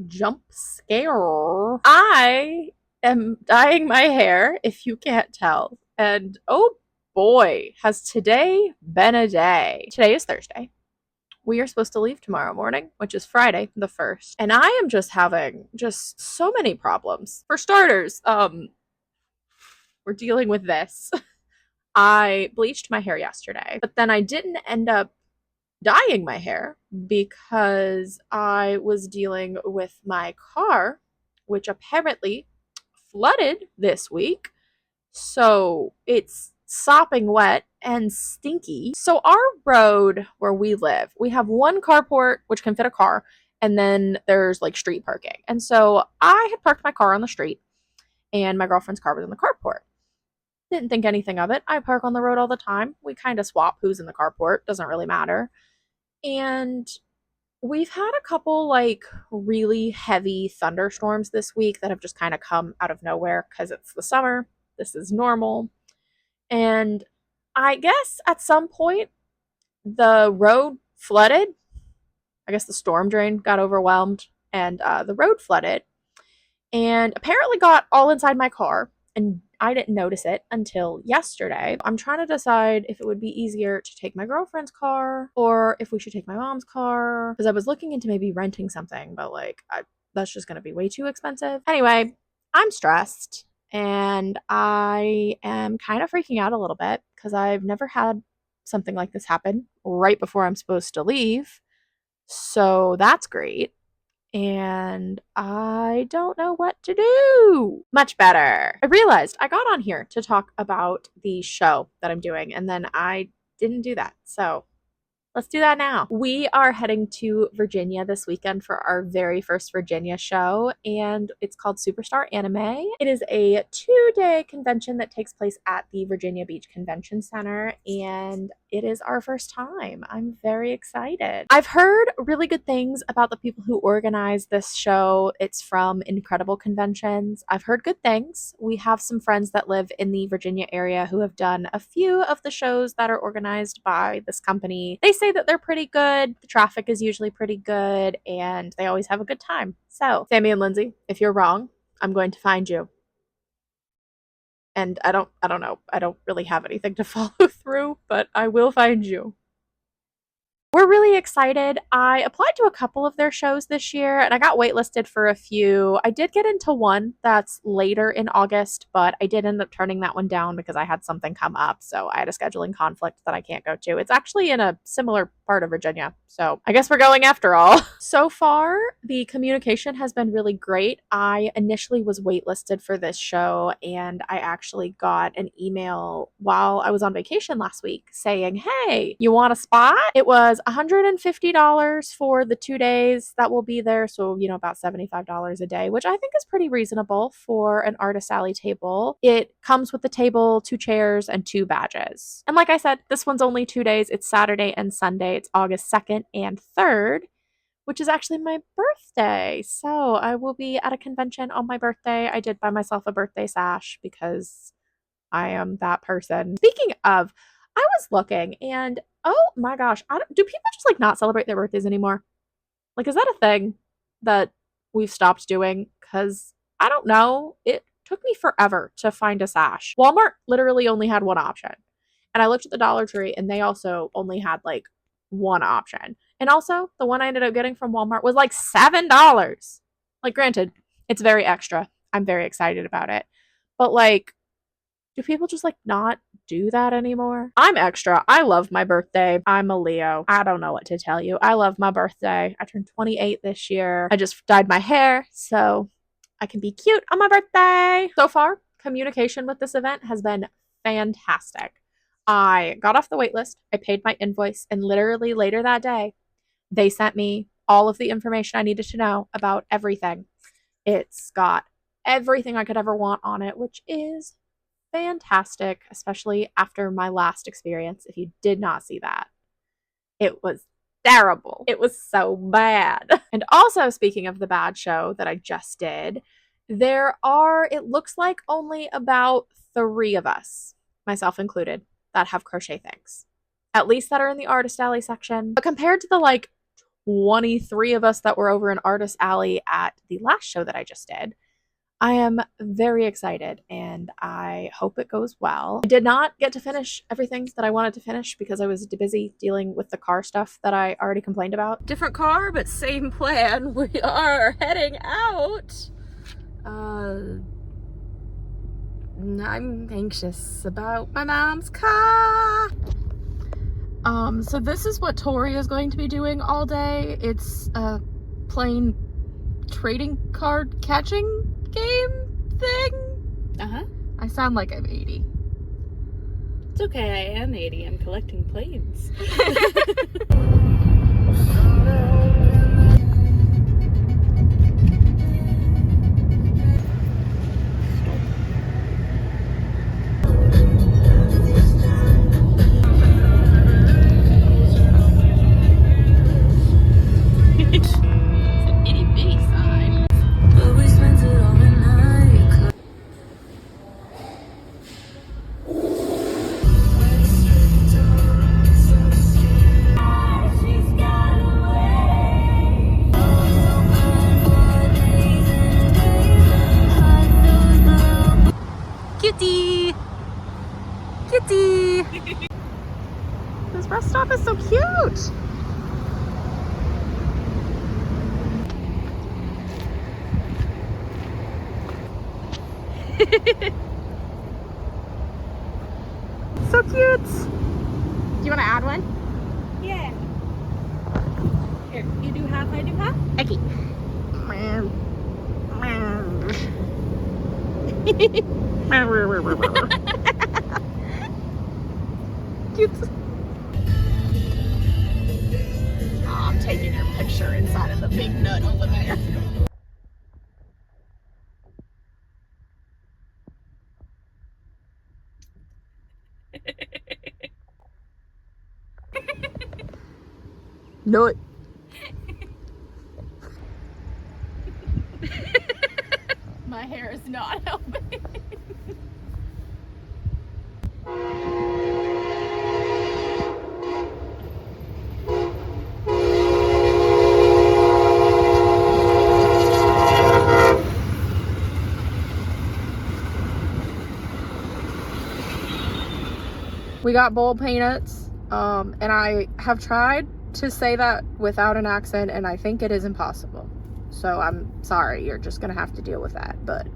jump scare. I am dyeing my hair, if you can't tell. And oh boy, has today been a day. Today is Thursday. We are supposed to leave tomorrow morning, which is Friday the 1st. And I am just having just so many problems. For starters, we're dealing with this. I bleached my hair yesterday, but then I didn't end up dyeing my hair because I was dealing with my car, which apparently flooded this week. So it's sopping wet and stinky. So our road where we live, we have one carport which can fit a car, and then there's like street parking. And so I had parked my car on the street, and my girlfriend's car was in the carport. Didn't think anything of it. I park on the road all the time. We kind of swap who's in the carport, doesn't really matter. And we've had a couple like really heavy thunderstorms this week that have just kind of come out of nowhere because it's the summer. This is normal. And I guess at some point the road flooded. I guess the storm drain got overwhelmed and the road flooded and apparently got all inside my car. And I didn't notice it until yesterday. I'm trying to decide if it would be easier to take my girlfriend's car or if we should take my mom's car. Because I was looking into maybe renting something, but that's just going to be way too expensive. Anyway, I'm stressed and I am kind of freaking out a little bit because I've never had something like this happen right before I'm supposed to leave. So that's great. And I don't know what to do. Much better. I realized I got on here to talk about the show that I'm doing, and then I didn't do that. So let's do that now. We are heading to Virginia this weekend for our very first Virginia show, and it's called Superstar Anime. It is a 2-day convention that takes place at the Virginia Beach Convention Center, and it is our first time. I'm very excited. I've heard really good things about the people who organize this show. It's from Incredible Conventions. I've heard good things. We have some friends that live in the Virginia area who have done a few of the shows that are organized by this company. They say that they're pretty good. The traffic is usually pretty good, and they always have a good time. So, Sammy and Lindsay, if you're wrong, I'm going to find you. And I don't know. I don't really have anything to follow through, but I will find you. We're really excited. I applied to a couple of their shows this year and I got waitlisted for a few. I did get into one that's later in August, but I did end up turning that one down because I had something come up. So I had a scheduling conflict that I can't go to. It's actually in a similar part of Virginia. So I guess we're going after all. So far, the communication has been really great. I initially was waitlisted for this show and I actually got an email while I was on vacation last week saying, hey, you want a spot? It was $150 for the 2 days that we'll be there. So, about $75 a day, which I think is pretty reasonable for an artist alley table. It comes with the table, 2 chairs, and 2 badges. And like I said, this one's only 2 days. It's Saturday and Sunday. It's August 2nd and 3rd, which is actually my birthday. So I will be at a convention on my birthday. I did buy myself a birthday sash because I am that person. Speaking of, I was looking and oh my gosh, do people just not celebrate their birthdays anymore? Is that a thing that we've stopped doing? Because I don't know. It took me forever to find a sash. Walmart literally only had one option. And I looked at the Dollar Tree and they also only had one option. And also, the one I ended up getting from Walmart was $7. Granted, it's very extra. I'm very excited about it. But do people just not do that anymore? I'm extra. I love my birthday. I'm a Leo. I don't know what to tell you. I love my birthday. I turned 28 this year. I just dyed my hair so I can be cute on my birthday. So far, communication with this event has been fantastic. I got off the wait list. I paid my invoice, and literally later that day, they sent me all of the information I needed to know about everything. It's got everything I could ever want on it, which is fantastic, especially after my last experience. If you did not see that, it was terrible. It was so bad. And also, speaking of the bad show that I just did, it looks like only about 3 of us, myself included, that have crochet things. At least that are in the artist alley section. But compared to the 23 of us that were over in Artist Alley at the last show that I just did. I am very excited and I hope it goes well. I did not get to finish everything that I wanted to finish because I was busy dealing with the car stuff that I already complained about. Different car, but same plan. We are heading out. I'm anxious about my mom's car. So this is what Tori is going to be doing all day. It's a plain trading card catching game thing. I sound like I'm 80. It's okay, I am 80. I'm collecting planes. Kitty! Kitty! This rest stop is so cute! So cute! Do you want to add one? Yeah. Here, you do half, I do half? Okay. Cute. Oh, I'm taking your picture inside of the big nut over there. Nut. My hair is not helping. We got bowl peanuts, and I have tried to say that without an accent, and I think it is impossible. So I'm sorry, you're just gonna have to deal with that, but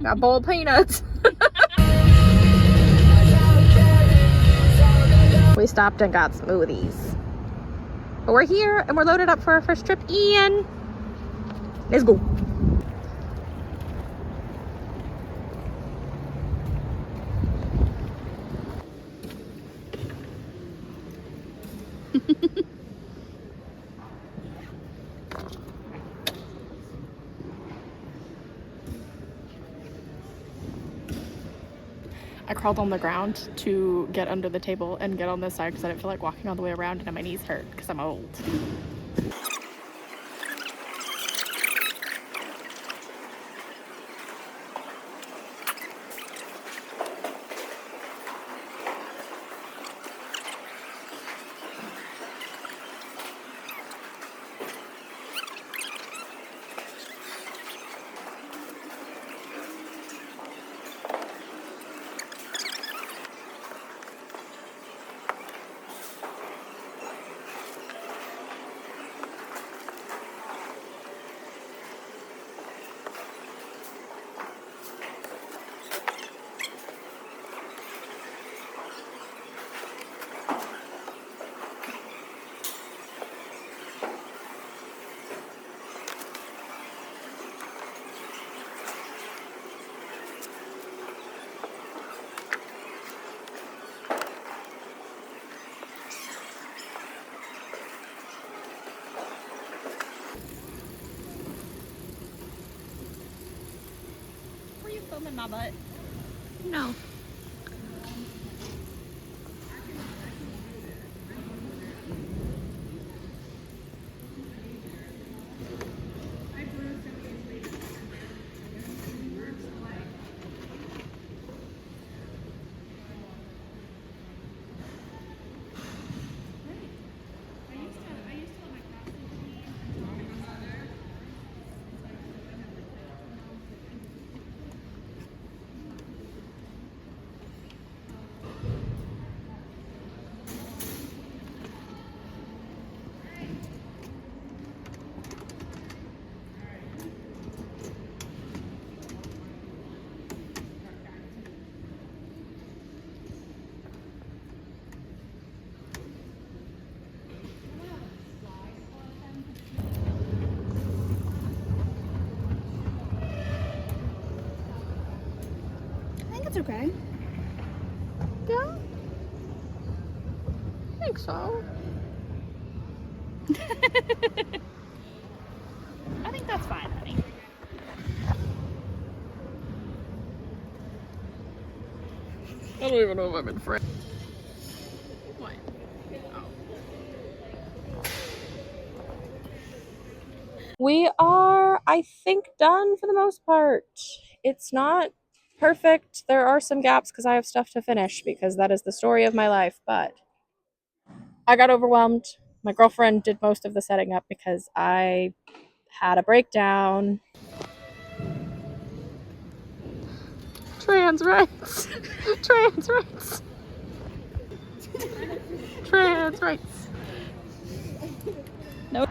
got bowl peanuts. We stopped and got smoothies. But we're here, and we're loaded up for our first trip in. Let's go. I crawled on the ground to get under the table and get on this side because I didn't feel like walking all the way around and my knees hurt because I'm old. In my butt. No. okay. Yeah, I think so. I think that's fine, honey. I don't even know if I'm in frame. What? Oh. We are, I think, done for the most part. It's not perfect. There are some gaps because I have stuff to finish because that is the story of my life, but I got overwhelmed. My girlfriend did most of the setting up because I had a breakdown. Trans rights. Trans rights. Trans rights. No.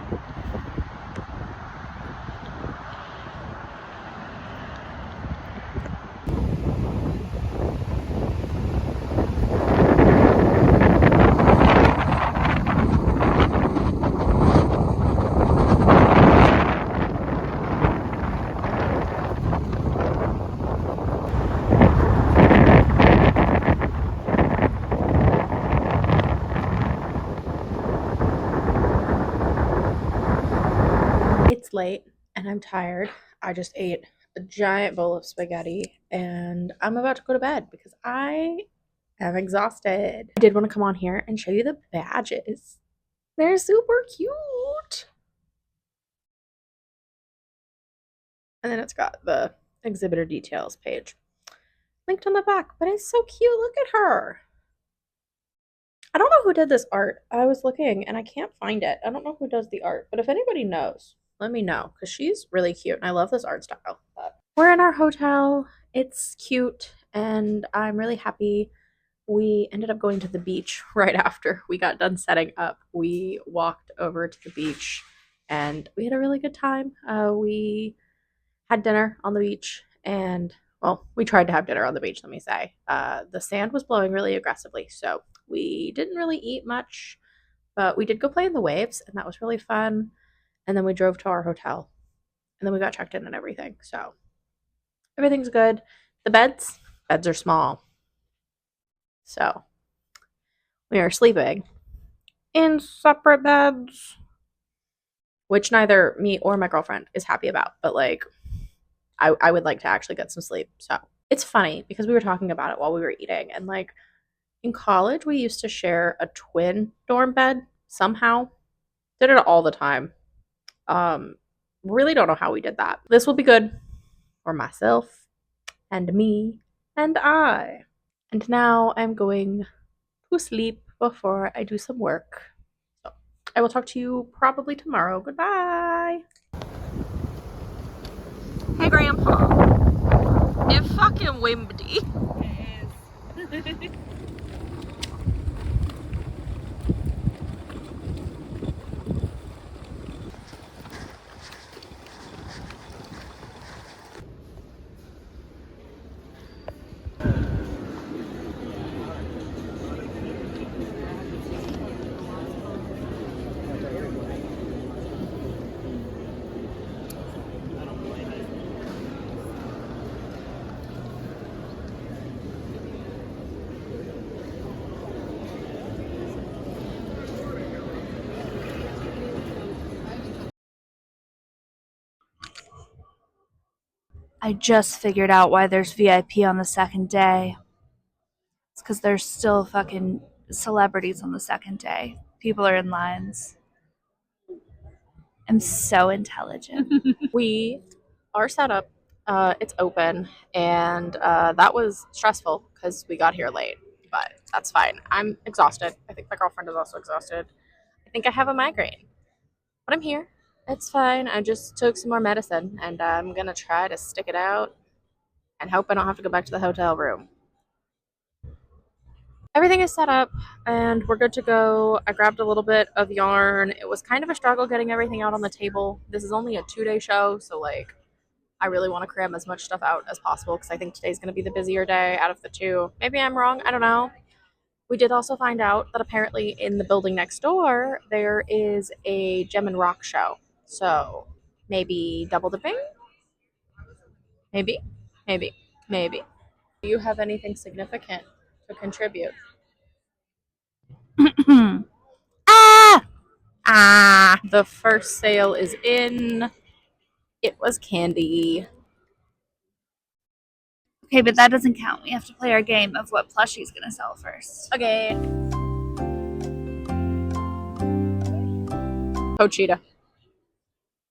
It's late and I'm tired. I just ate a giant bowl of spaghetti and I'm about to go to bed because I am exhausted. I did want to come on here and show you the badges. They're super cute. And then it's got the exhibitor details page linked on the back, but it's so cute. Look at her. I don't know who did this art. I was looking and I can't find it. I don't know who does the art, but if anybody knows, let me know because she's really cute and I love this art style. But we're in our hotel. It's cute and I'm really happy. We ended up going to the beach right after we got done setting up. We walked over to the beach and we had a really good time. We had dinner on the beach and well, we tried to have dinner on the beach, let me say. The sand was blowing really aggressively, so we didn't really eat much, but we did go play in the waves, and that was really fun. And then we drove to our hotel, and then we got checked in and everything. So everything's good. The beds are small, so we are sleeping in separate beds, which neither me or my girlfriend is happy about. But like, I would like to actually get some sleep. So it's funny because we were talking about it while we were eating, and like in college, we used to share a twin dorm bed somehow. Did it all the time. Um, really don't know how we did that. This will be good for myself and me and I. And now I'm going to sleep before I do some work. So I will talk to you probably tomorrow. Goodbye. Hey, Grandpa. It's fucking windy. It is. I just figured out why there's VIP on the second day. It's because there's still fucking celebrities on the second day. People are in lines. I'm so intelligent. We are set up. It's open, and that was stressful because we got here late, but that's fine. I'm exhausted. I think my girlfriend is also exhausted. I think I have a migraine, but I'm here. It's fine. I just took some more medicine, and I'm gonna try to stick it out and hope I don't have to go back to the hotel room. Everything is set up, and we're good to go. I grabbed a little bit of yarn. It was kind of a struggle getting everything out on the table. This is only a 2-day show, so like I really want to cram as much stuff out as possible because I think today's going to be the busier day out of the two. Maybe I'm wrong. I don't know. We did also find out that apparently in the building next door, there is a gem and rock show. So maybe double dipping? Maybe, maybe, maybe. Do you have anything significant to contribute? Ah! The first sale is in. It was candy. Okay, but that doesn't count. We have to play our game of what plushie's gonna sell first. Okay. Pochita.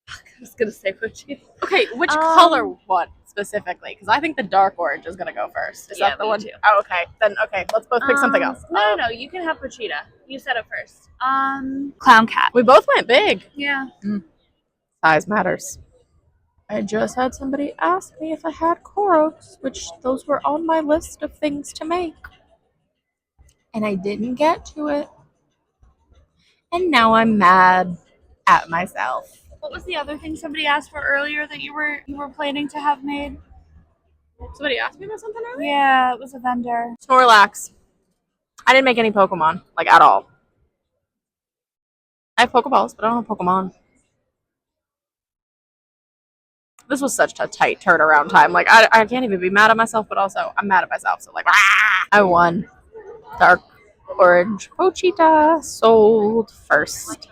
I was gonna say Pochita. Okay, which color one specifically? Because I think the dark orange is gonna go first. Is that the one? Too. Oh, okay. Then okay, let's both pick something else. No, you can have Pochita. You said it first. Clown cat. We both went big. Yeah. Size matters. I just had somebody ask me if I had Koros, which those were on my list of things to make. And I didn't get to it. And now I'm mad at myself. What was the other thing somebody asked for earlier that you were planning to have made? Somebody asked me about something earlier? Yeah, it was a vendor. Snorlax. I didn't make any Pokemon, like at all. I have Pokeballs, but I don't have Pokemon. This was such a tight turnaround time. Like, I can't even be mad at myself, but also I'm mad at myself. So, like, I won. Dark orange Pochita sold first.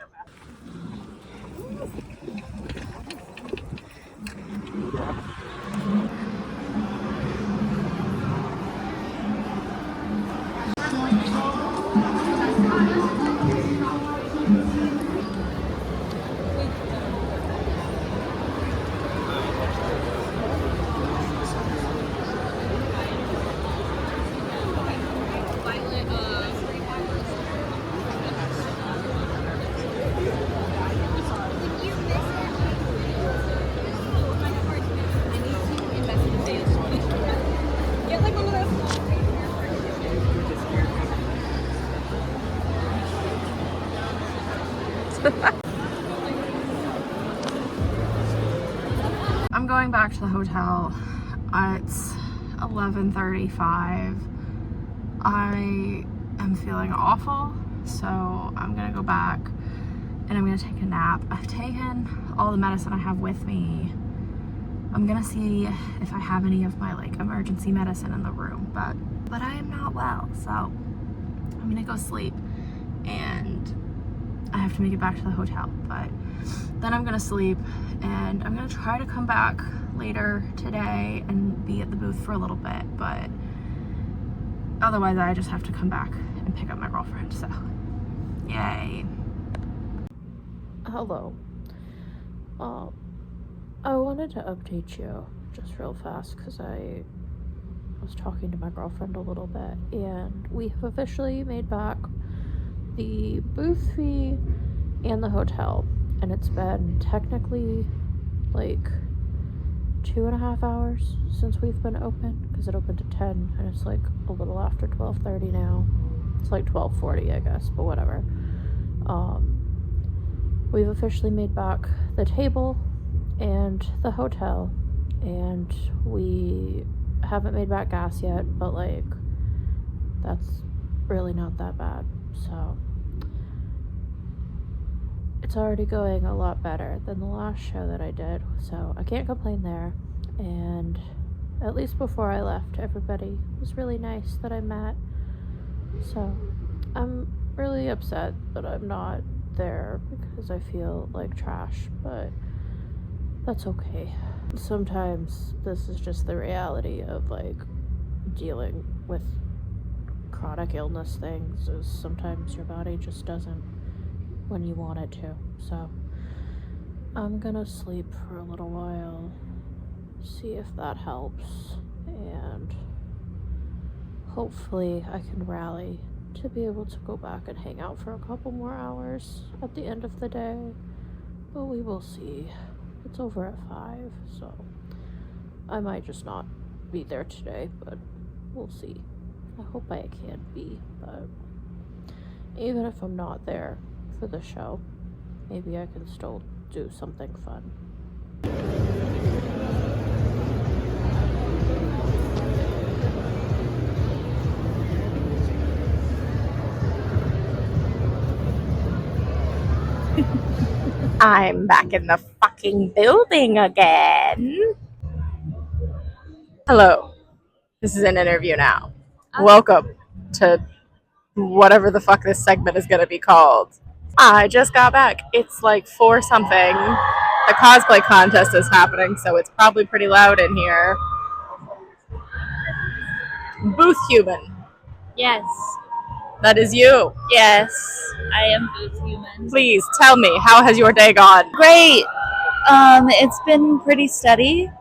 I'm going back to the hotel. It's 11:35. I am feeling awful, so I'm gonna go back and I'm gonna take a nap. I've taken all the medicine I have with me. I'm gonna see if I have any of my like emergency medicine in the room, but I am not well, so I'm gonna go sleep and I have to make it back to the hotel. But then I'm gonna sleep and I'm gonna try to come back later today and be at the booth for a little bit, but otherwise I just have to come back and pick up my girlfriend, so yay. Hello. I wanted to update you just real fast because I was talking to my girlfriend a little bit and we have officially made back the booth fee and the hotel, and it's been technically like 2.5 hours since we've been open because it opened at 10 and it's like a little after 12:30 now. It's like 12:40 I guess, but whatever. We've officially made back the table and the hotel, and we haven't made back gas yet, but like that's really not that bad, so it's already going a lot better than the last show that I did, so I can't complain there. And at least before I left, everybody was really nice that I met, so I'm really upset that I'm not there because I feel like trash, but that's okay. Sometimes this is just the reality of like dealing with chronic illness things, is sometimes your body just doesn't when you want it to. So I'm gonna sleep for a little while, see if that helps, and hopefully I can rally to be able to go back and hang out for a couple more hours at the end of the day, but we will see. It's over at 5, so I might just not be there today, but we'll see. I hope I can be, but even if I'm not there for the show, maybe I can still do something fun. I'm back in the fucking building again. Hello. This is an interview now. Welcome to whatever the fuck this segment is going to be called. I just got back. It's like 4 something. The cosplay contest is happening, so it's probably pretty loud in here. Booth human. Yes. That is you. Yes. I am booth human. Please tell me, how has your day gone? Great. It's been pretty steady.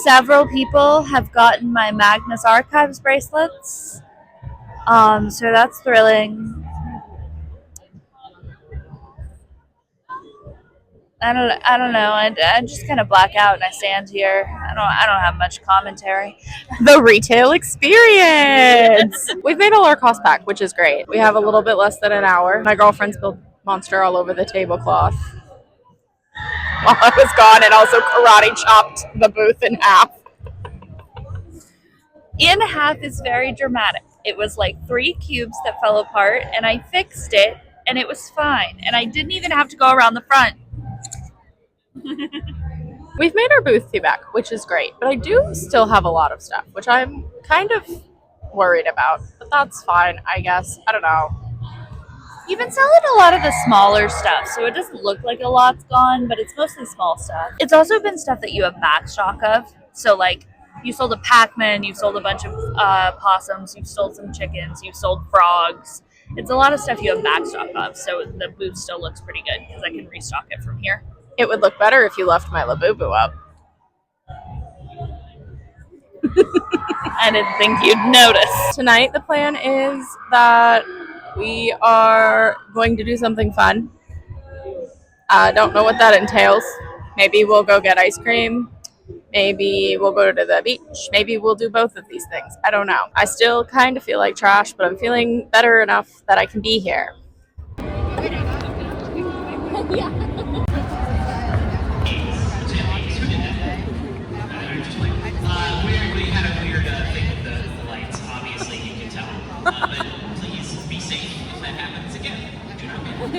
Several people have gotten my Magnus Archives bracelets. So that's thrilling. I don't know. I just kind of black out and I stand here. I don't have much commentary. The retail experience. We've made all our cost back, which is great. We have a little bit less than an hour. My girlfriend spilled Monster all over the tablecloth while I was gone, and also karate chopped the booth in half. In half is very dramatic. It was like 3 cubes that fell apart, and I fixed it, and it was fine. And I didn't even have to go around the front. We've made our booth back, which is great, but I do still have a lot of stuff, which I'm kind of worried about. But that's fine, I guess. I don't know. You've been selling a lot of the smaller stuff, so it doesn't look like a lot's gone, but it's mostly small stuff. It's also been stuff that you have back stock of. So, like, you sold a Pac-Man, you've sold a bunch of possums, you've sold some chickens, you've sold frogs. It's a lot of stuff you have back stock of, so the booth still looks pretty good because I can restock it from here. It would look better if you left my Labubu up. I didn't think you'd notice. Tonight, the plan is that we are going to do something fun. I don't know what that entails. Maybe we'll go get ice cream. Maybe we'll go to the beach. Maybe we'll do both of these things. I don't know. I still kind of feel like trash, but I'm feeling better enough that I can be here. We had a weird thing with the lights. Obviously, you can tell. But please be safe if that happens again. Do not panic.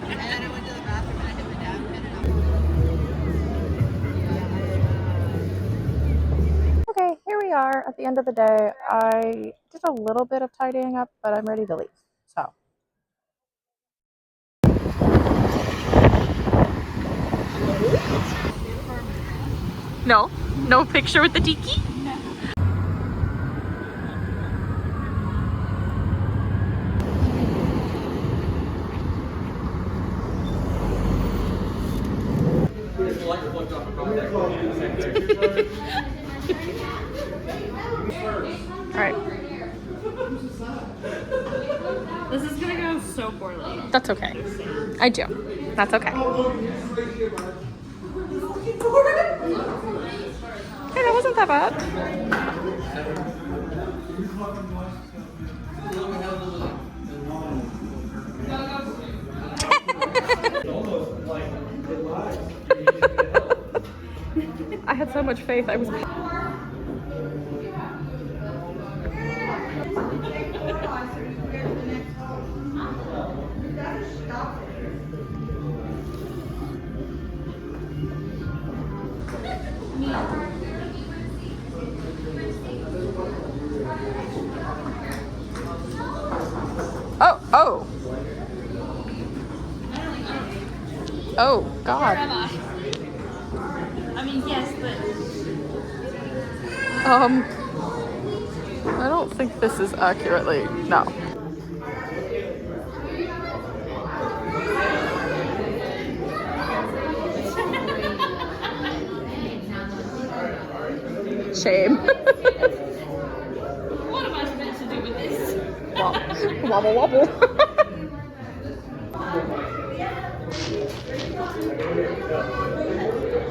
And then I went to the bathroom and I hit the dab pen and Okay, here we are at the end of the day. I did a little bit of tidying up, but I'm ready to leave. So. No? No picture with the tiki? Alright. This is gonna go so poorly. That's okay. I do. That's okay. Hey, that wasn't that bad. I had so much faith. I was. Oh, oh. Oh, God. I mean, yes, but I don't think this is accurately. No. Shame. what am I supposed to do with this? Wobble, wobble.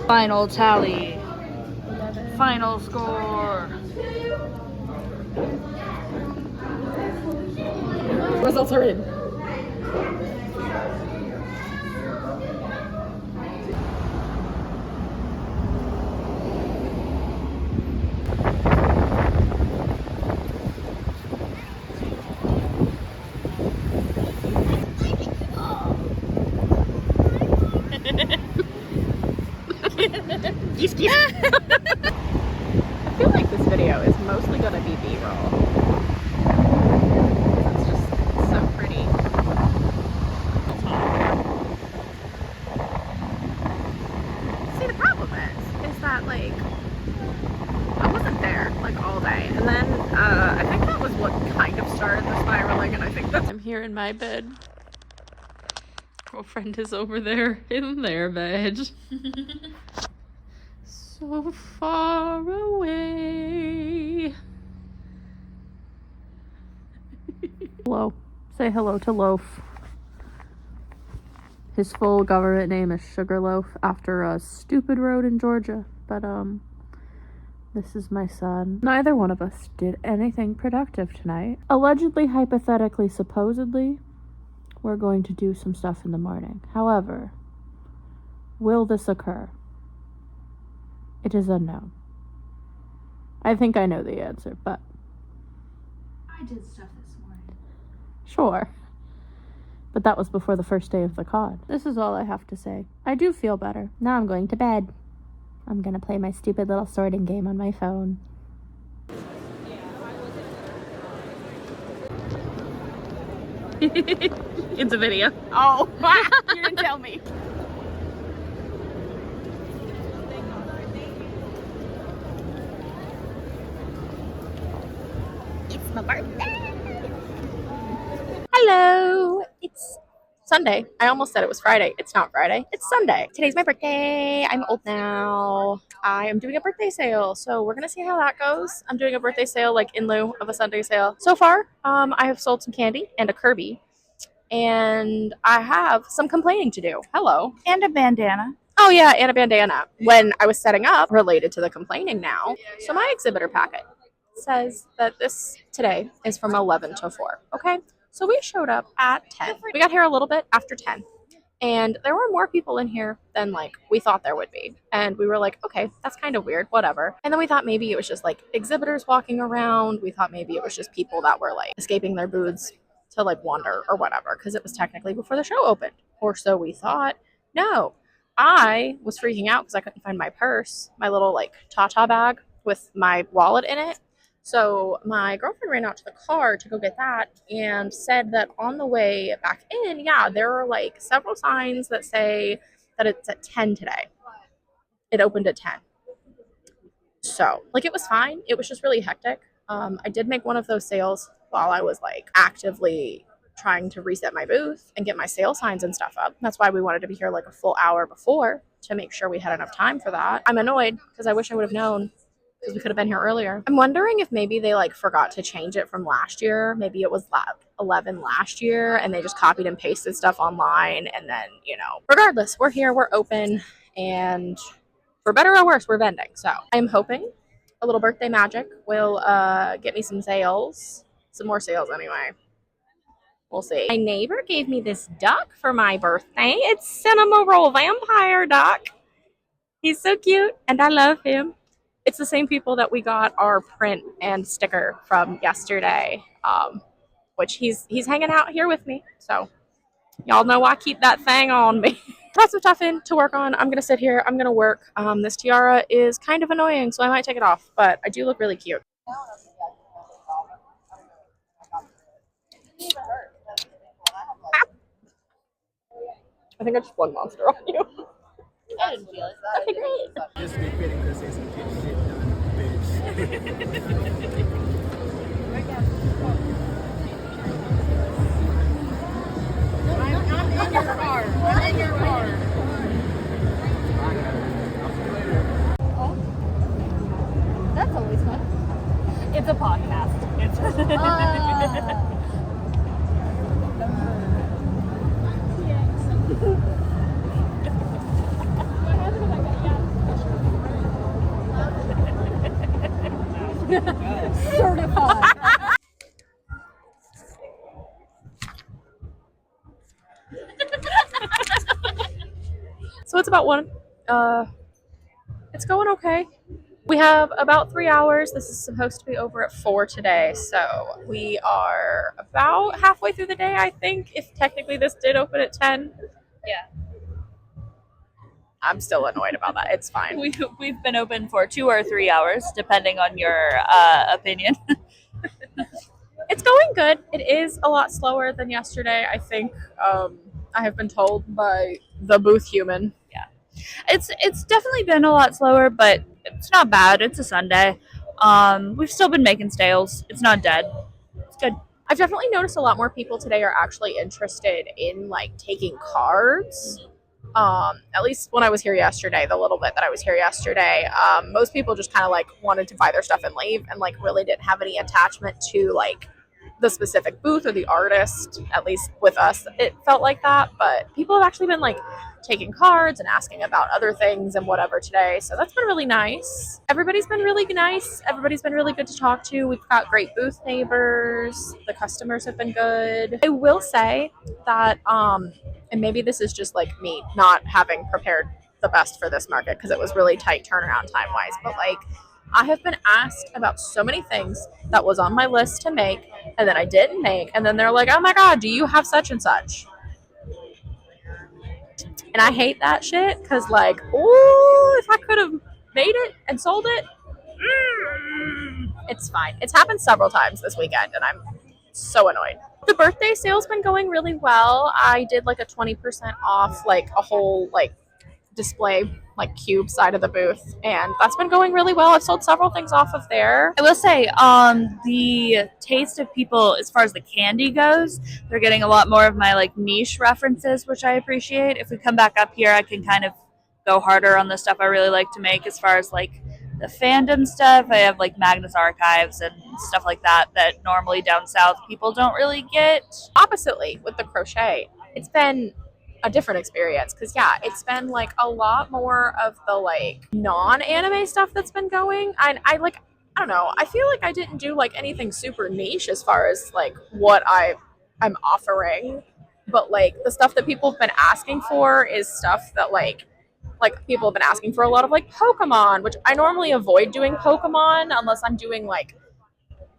Final tally. Final score. Results are in. I video is mostly gonna be B-roll. It's just so pretty. See, the problem is that like I wasn't there like all day, and then I think that was what kind of started the spiraling, and I think that's I'm here in my bed. Girlfriend is over there in their bed. So far away. Hello. Say hello to Loaf. His full government name is Sugarloaf after a stupid road in Georgia. But this is my son. Neither one of us did anything productive tonight. Allegedly, hypothetically, supposedly, we're going to do some stuff in the morning. However, will this occur? It is unknown. I think I know the answer, but I did stuff this morning. sure. But that was before the first day of the con. This is all I have to say. I do feel better. Now I'm going to bed. I'm gonna play my stupid little sorting game on my phone. It's a video. Oh, you didn't tell me. It's my birthday. Hello. It's Sunday. I almost said it was Friday. It's not Friday. It's Sunday. Today's my birthday. I'm old now. I am doing a birthday sale, so we're gonna see how that goes. I'm doing a birthday sale like in lieu of a Sunday sale. So far, I have sold some candy and a Kirby, and I have some complaining to do. Hello. And a bandana. Oh yeah, and a bandana. When I was setting up, related to the complaining now. So my exhibitor packet says that this today is from 11 to 4. Okay. So we showed up at 10. We got here a little bit after 10. And there were more people in here than like we thought there would be. And we were like, okay, that's kind of weird, whatever. And then we thought maybe it was just like exhibitors walking around. We thought maybe it was just people that were like escaping their booths to like wander or whatever, because it was technically before the show opened. Or so we thought. No, I was freaking out because I couldn't find my purse, my little like Tata bag with my wallet in it. So my girlfriend ran out to the car to go get that and said that on the way back in, yeah, there are like several signs that say that it's at 10 today. It opened at 10. So like it was fine. It was just really hectic. I did make one of those sales while I was like actively trying to reset my booth and get my sale signs and stuff up. That's why we wanted to be here like a full hour before to make sure we had enough time for that. I'm annoyed because I wish I would have known, because we could have been here earlier. I'm wondering if maybe they like forgot to change it from last year. Maybe it was 11 last year and they just copied and pasted stuff online, and then, you know, regardless, we're here, we're open, and for better or worse, we're vending. So I'm hoping a little birthday magic will get me some sales, some more sales anyway. We'll see. My neighbor gave me this duck for my birthday. It's Cinema Roll Vampire Duck. He's so cute and I love him. It's the same people that we got our print and sticker from yesterday, which he's hanging out here with me. So y'all know I keep that thing on me. Got some stuff in to work on. I'm going to sit here. I'm going to work. This tiara is kind of annoying, so I might take it off, but I do look really cute. I think I just won Monster on you. I didn't feel it. Okay, great. Just be fitting to say some shit done, bitch. I'm in your car. I'm in your car. That's always fun. It's a podcast. It's certified. So it's about 1. It's going okay. We have about 3 hours. This is supposed to be over at 4 today, so we are about halfway through the day, I think, if technically this did open at 10. Yeah. I'm still annoyed about that. It's fine. We've been open for 2 or 3 hours, depending on your opinion. It's going good. It is a lot slower than yesterday, I think. I have been told by the booth human. It's definitely been a lot slower, but it's not bad. It's a Sunday. We've still been making sales. It's not dead. It's good. I've definitely noticed a lot more people today are actually interested in like taking cards. At least when I was here yesterday, the little bit that I was here yesterday, most people just kind of like wanted to buy their stuff and leave, and like really didn't have any attachment to like the specific booth or the artist. At least with us, it felt like that. But people have actually been like taking cards and asking about other things and whatever today. So that's been really nice. Everybody's been really nice. Everybody's been really good to talk to. We've got great booth neighbors. The customers have been good. I will say that, and maybe this is just like me not having prepared the best for this market because it was really tight turnaround time wise, but like I have been asked about so many things that was on my list to make and then I didn't make, and then they're like, oh my god, do you have such and such? And I hate that shit because, like, ooh, if I could have made it and sold it, it's fine. It's happened several times this weekend, and I'm so annoyed. The birthday sale's been going really well. I did like a 20% off, like a whole like display, like cube side of the booth, and that's been going really well. I've sold several things off of there. I will say, the taste of people as far as the candy goes, they're getting a lot more of my like niche references, which I appreciate. If we come back up here, I can kind of go harder on the stuff I really like to make as far as like the fandom stuff. I have like Magnus Archives and stuff like that normally down south people don't really get. Oppositely, with the crochet, it's been a different experience because yeah, it's been like a lot more of the like non-anime stuff that's been going. I like, I don't know, I feel like I didn't do like anything super niche as far as like what I'm offering, but like the stuff that people have been asking for is stuff that like people have been asking for a lot of like Pokemon, which I normally avoid doing Pokemon unless I'm doing like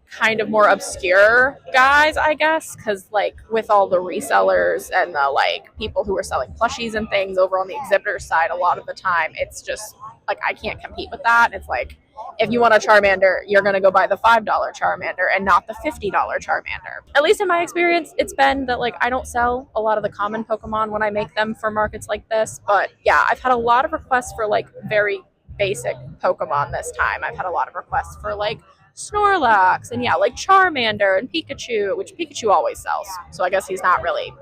kind of more obscure guys, I guess, because like with all the resellers and the like people who are selling plushies and things over on the exhibitor side, a lot of the time it's just like I can't compete with that. It's like if you want a Charmander, you're gonna go buy the $5 Charmander and not the $50 Charmander. At least in my experience, it's been that like I don't sell a lot of the common Pokemon when I make them for markets like this, but yeah, I've had a lot of requests for like very basic Pokemon this time. I've had a lot of requests for like Snorlax and yeah, like Charmander and Pikachu, which Pikachu always sells. So I guess he's not really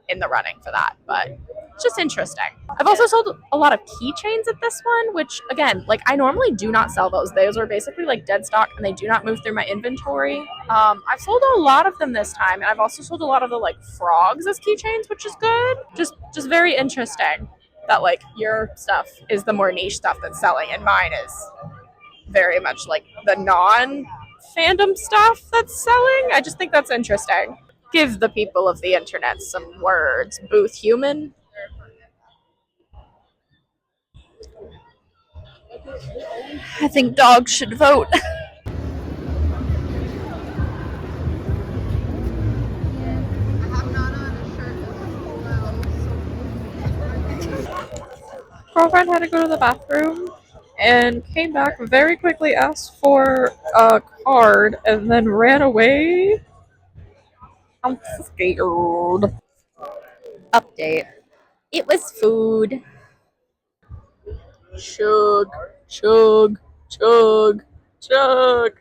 in the running for that, but it's just interesting. I've also sold a lot of keychains at this one, which again, like I normally do not sell those. Those are basically like dead stock and they do not move through my inventory. I've sold a lot of them this time, and I've also sold a lot of the like frogs as keychains, which is good. Just very interesting that like your stuff is the more niche stuff that's selling and mine is very much like the non-fandom stuff that's selling. I just think that's interesting. Give the people of the internet some words, booth human. I think dogs should vote. Girlfriend had to go to the bathroom and came back very quickly, asked for a card, and then ran away. I'm scared. Update. It was food. Chug, chug, chug, chug.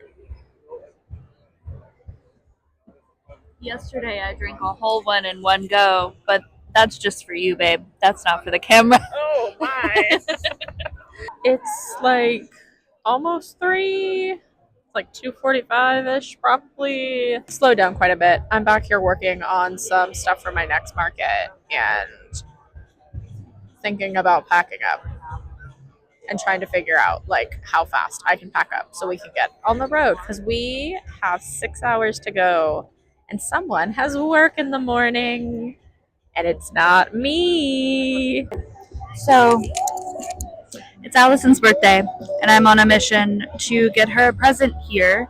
Yesterday I drank a whole one in one go, but that's just for you, babe. That's not for the camera. Oh my. It's like almost 3. It's like 2:45-ish probably. Slowed down quite a bit. I'm back here working on some stuff for my next market and thinking about packing up and trying to figure out like how fast I can pack up so we can get on the road because we have 6 hours to go and someone has work in the morning and it's not me. So it's Allison's birthday, and I'm on a mission to get her a present here.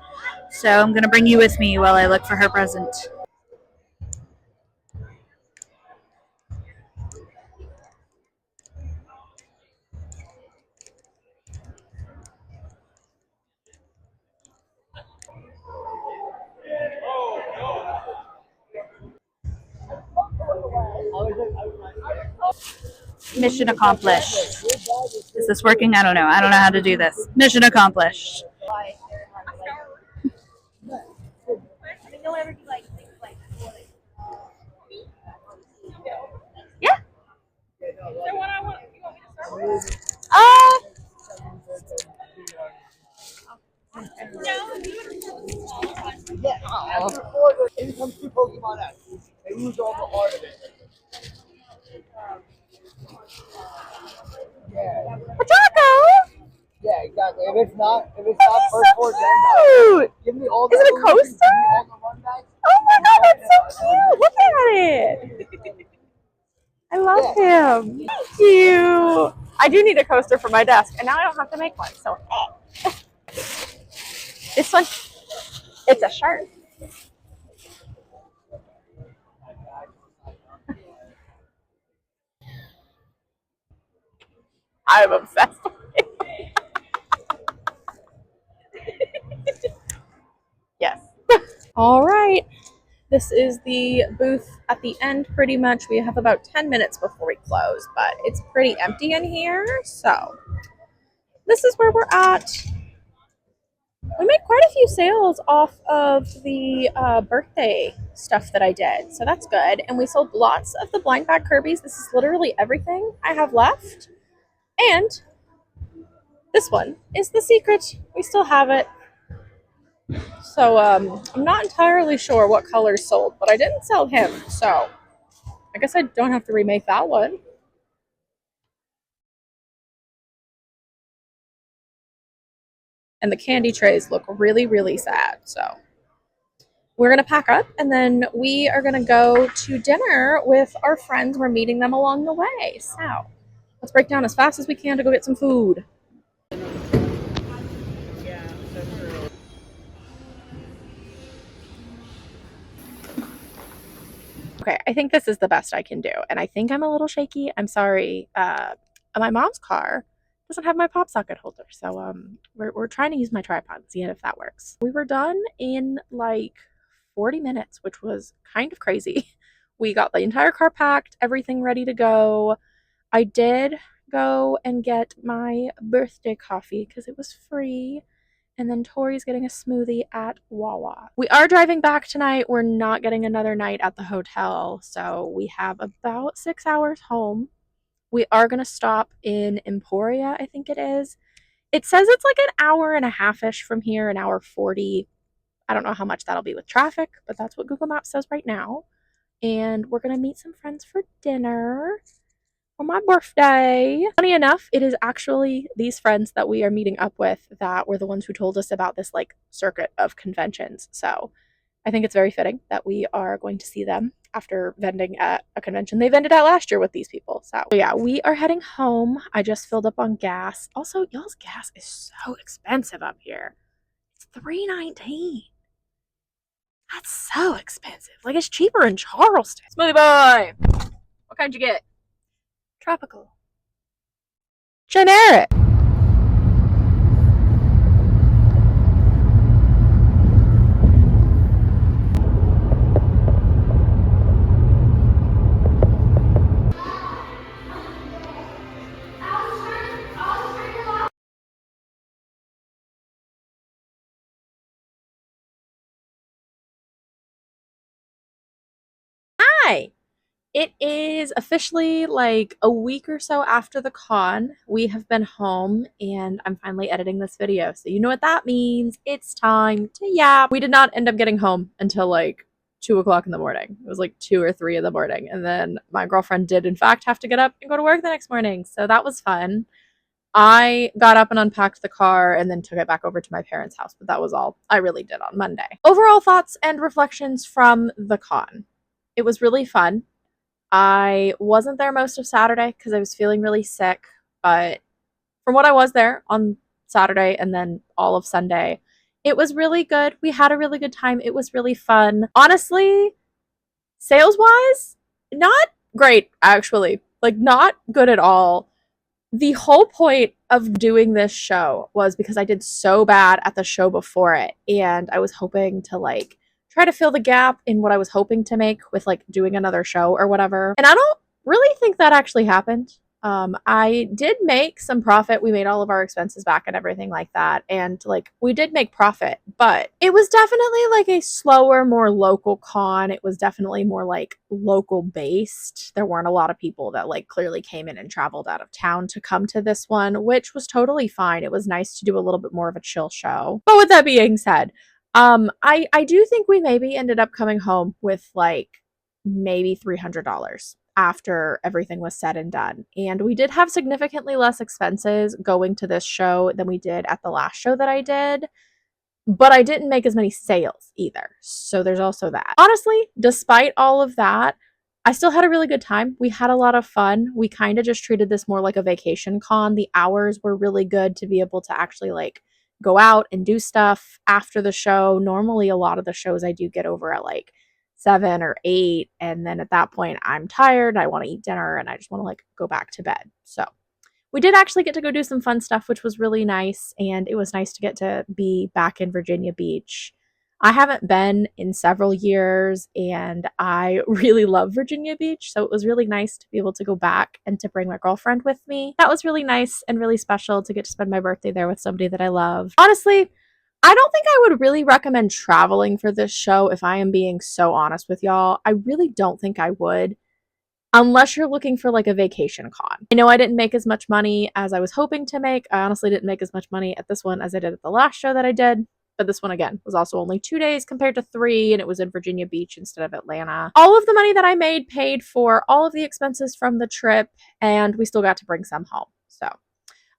So I'm going to bring you with me while I look for her present. Mission accomplished. Is this working? I don't know. I don't know how to do this. Mission accomplished. Yeah. Uh, It comes to Pokemon X. They lose all the art of it. Yeah. Taco! Yeah, exactly. If it's not first So four cute! give me all the Is it a evolutions, coaster? give me all the run backs. Oh my god, that's so cute! Look at it! I love him. Thank you! I do need a coaster for my desk, and now I don't have to make one, so. This one, it's a shirt. I'm obsessed with it. Yes. All right. This is the booth at the end pretty much. We have about 10 minutes before we close, but it's pretty empty in here. So this is where we're at. We made quite a few sales off of the birthday stuff that I did. So that's good. And we sold lots of the blind bag Kirby's. This is literally everything I have left. And this one is the secret. We still have it. So I'm not entirely sure what colors sold, but I didn't sell him. So I guess I don't have to remake that one. And the candy trays look really, really sad. So we're going to pack up and then we are going to go to dinner with our friends. We're meeting them along the way. So let's break down as fast as we can to go get some food. Okay, I think this is the best I can do. And I think I'm a little shaky. I'm sorry. My mom's car doesn't have my pop socket holder. So we're trying to use my tripod and see if that works. We were done in like 40 minutes, which was kind of crazy. We got the entire car packed, everything ready to go. I did go and get my birthday coffee because it was free. And then Tori's getting a smoothie at Wawa. We are driving back tonight. We're not getting another night at the hotel. So we have about 6 hours home. We are going to stop in Emporia, I think it is. It says it's like an hour and a half-ish from here, an hour 40. I don't know how much that'll be with traffic, but that's what Google Maps says right now. And we're going to meet some friends for dinner for my birthday. Funny enough, it is actually these friends that we are meeting up with that were the ones who told us about this like circuit of conventions. So I think it's very fitting that we are going to see them after vending at a convention they vended at last year with these people. So yeah, we are heading home. I just filled up on gas. Also, y'all's gas is so expensive up here. It's $3.19. That's so expensive. Like it's cheaper in Charleston. Smoothie boy. What kind you get? Tropical. Generic. Hi. It is officially like a week or so after the con. We have been home and I'm finally editing this video. So you know what that means. It's time to yap. We did not end up getting home until like 2 o'clock in the morning. It was like 2 or 3 in the morning. And then my girlfriend did in fact have to get up and go to work the next morning. So that was fun. I got up and unpacked the car and then took it back over to my parents' house. But that was all I really did on Monday. Overall thoughts and reflections from the con. It was really fun. I wasn't there most of Saturday because I was feeling really sick, but from what I was there on Saturday and then all of Sunday, it was really good. We had a really good time. It was really fun. Honestly, sales wise, not great, actually. Like, not good at all. The whole point of doing this show was because I did so bad at the show before it, and I was hoping to like try to fill the gap in what I was hoping to make with like doing another show or whatever. And I don't really think that actually happened. I did make some profit. We made all of our expenses back and everything like that. And like we did make profit, but it was definitely like a slower, more local con. It was definitely more like local based. There weren't a lot of people that like clearly came in and traveled out of town to come to this one, which was totally fine. It was nice to do a little bit more of a chill show. But with that being said, I do think we maybe ended up coming home with like maybe $300 after everything was said and done. And we did have significantly less expenses going to this show than we did at the last show that I did. But I didn't make as many sales either. So there's also that. Honestly, despite all of that, I still had a really good time. We had a lot of fun. We kind of just treated this more like a vacation con. The hours were really good to be able to actually like go out and do stuff after the show. Normally, a lot of the shows I do get over at like 7 or 8. And then at that point, I'm tired. I want to eat dinner and I just want to like go back to bed. So we did actually get to go do some fun stuff, which was really nice. And it was nice to get to be back in Virginia Beach. I haven't been in several years and I really love Virginia Beach. So it was really nice to be able to go back and to bring my girlfriend with me. That was really nice and really special to get to spend my birthday there with somebody that I love. Honestly, I don't think I would really recommend traveling for this show if I am being so honest with y'all. I really don't think I would unless you're looking for like a vacation con. I know I didn't make as much money as I was hoping to make. I honestly didn't make as much money at this one as I did at the last show that I did. But this one, again, was also only 2 days compared to 3, and it was in Virginia Beach instead of Atlanta. All of the money that I made paid for all of the expenses from the trip, and we still got to bring some home. So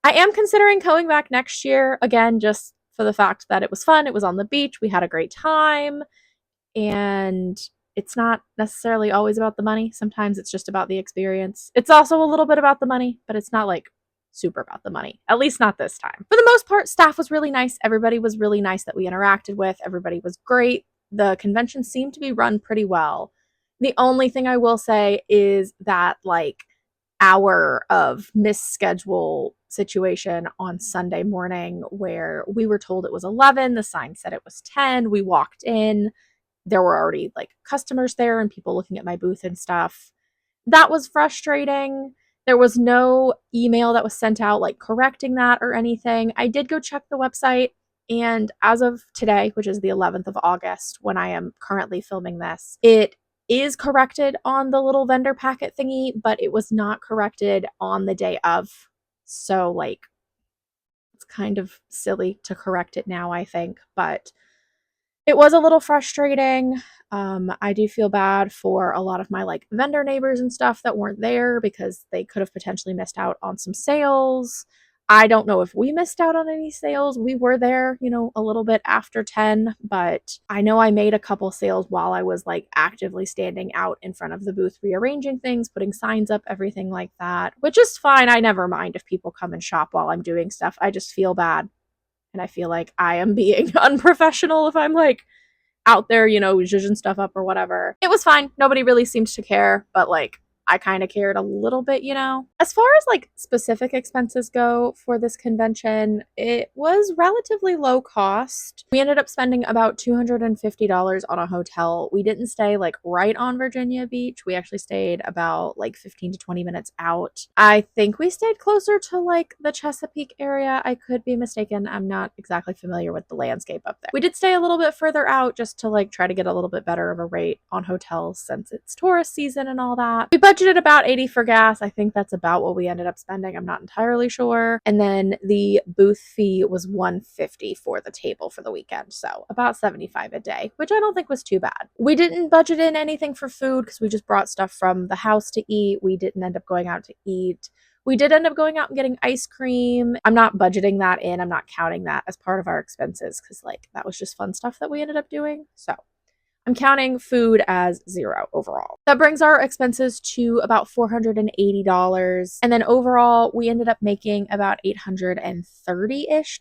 I am considering going back next year, again, just for the fact that it was fun. It was on the beach. We had a great time, and it's not necessarily always about the money. Sometimes it's just about the experience. It's also a little bit about the money, but it's not like super about the money, at least not this time. For the most part, staff was really nice. Everybody was really nice that we interacted with. Everybody was great. The convention seemed to be run pretty well. The only thing I will say is that like hour of misschedule situation on Sunday morning where we were told it was 11, the sign said it was 10. We walked in, there were already like customers there and people looking at my booth and stuff. That was frustrating. There was no email that was sent out like correcting that or anything. I did go check the website, and as of today, which is the 11th of August, when I am currently filming this, it is corrected on the little vendor packet thingy, but it was not corrected on the day of. So like it's kind of silly to correct it now, I think, but it was a little frustrating. I do feel bad for a lot of my like vendor neighbors and stuff that weren't there because they could have potentially missed out on some sales. I don't know if we missed out on any sales. We were there, a little bit after 10, but I know I made a couple sales while I was like actively standing out in front of the booth, rearranging things, putting signs up, everything like that, which is fine. I never mind if people come and shop while I'm doing stuff. I just feel bad. And I feel like I am being unprofessional if I'm like out there, zhuzhing stuff up or whatever. It was fine. Nobody really seemed to care, but like I kind of cared a little bit. As far as like specific expenses go for this convention, it was relatively low cost. We ended up spending about $250 on a hotel. We didn't stay like right on Virginia Beach. We actually stayed about like 15 to 20 minutes out. I think we stayed closer to like the Chesapeake area. I could be mistaken. I'm not exactly familiar with the landscape up there. We did stay a little bit further out just to like try to get a little bit better of a rate on hotels since it's tourist season and all that. We budgeted about $80 for gas. I think that's about what we ended up spending. I'm not entirely sure. And then the booth fee was $150 for the table for the weekend. So about $75 a day, which I don't think was too bad. We didn't budget in anything for food because we just brought stuff from the house to eat. We didn't end up going out to eat. We did end up going out and getting ice cream. I'm not budgeting that in. I'm not counting that as part of our expenses because like that was just fun stuff that we ended up doing. So I'm counting food as 0 overall. That brings our expenses to about $480. And then overall, we ended up making about $830-ish.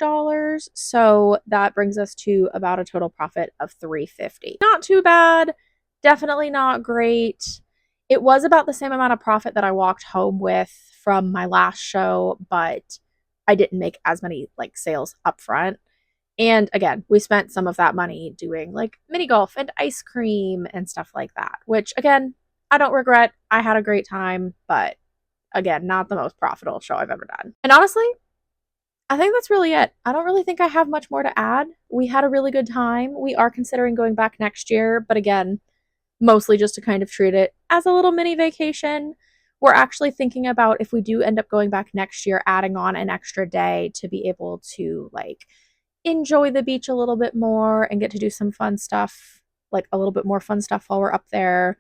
So that brings us to about a total profit of $350. Not too bad. Definitely not great. It was about the same amount of profit that I walked home with from my last show, but I didn't make as many like sales up front. And again, we spent some of that money doing like mini golf and ice cream and stuff like that, which again, I don't regret. I had a great time, but again, not the most profitable show I've ever done. And honestly, I think that's really it. I don't really think I have much more to add. We had a really good time. We are considering going back next year, but again, mostly just to kind of treat it as a little mini vacation. We're actually thinking about, if we do end up going back next year, adding on an extra day to be able to like enjoy the beach a little bit more and get to do some fun stuff, like a little bit more fun stuff while we're up there.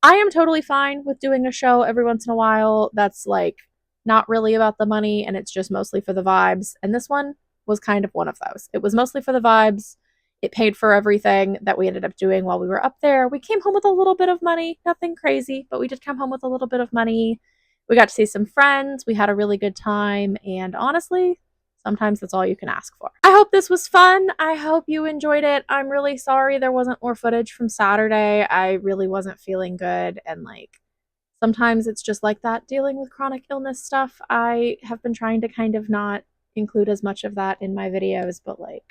I am totally fine with doing a show every once in a while that's like not really about the money and it's just mostly for the vibes. And this one was kind of one of those. It was mostly for the vibes. It paid for everything that we ended up doing while we were up there. We came home with a little bit of money, nothing crazy, but we did come home with a little bit of money. We got to see some friends. We had a really good time. And honestly, sometimes that's all you can ask for. I hope this was fun. I hope you enjoyed it. I'm really sorry there wasn't more footage from Saturday. I really wasn't feeling good. And like, sometimes it's just like that dealing with chronic illness stuff. I have been trying to kind of not include as much of that in my videos, but like,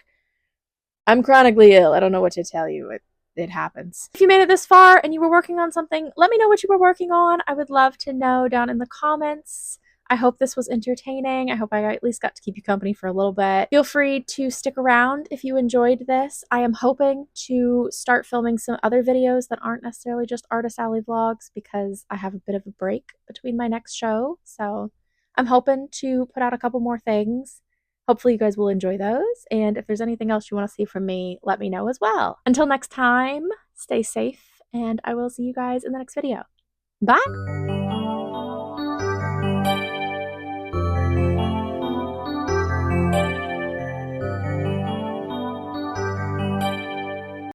I'm chronically ill. I don't know what to tell you. It happens. If you made it this far and you were working on something, let me know what you were working on. I would love to know down in the comments. I hope this was entertaining. I hope I at least got to keep you company for a little bit. Feel free to stick around if you enjoyed this. I am hoping to start filming some other videos that aren't necessarily just Artist Alley vlogs because I have a bit of a break between my next show. So I'm hoping to put out a couple more things. Hopefully you guys will enjoy those. And if there's anything else you want to see from me, let me know as well. Until next time, stay safe, and I will see you guys in the next video. Bye!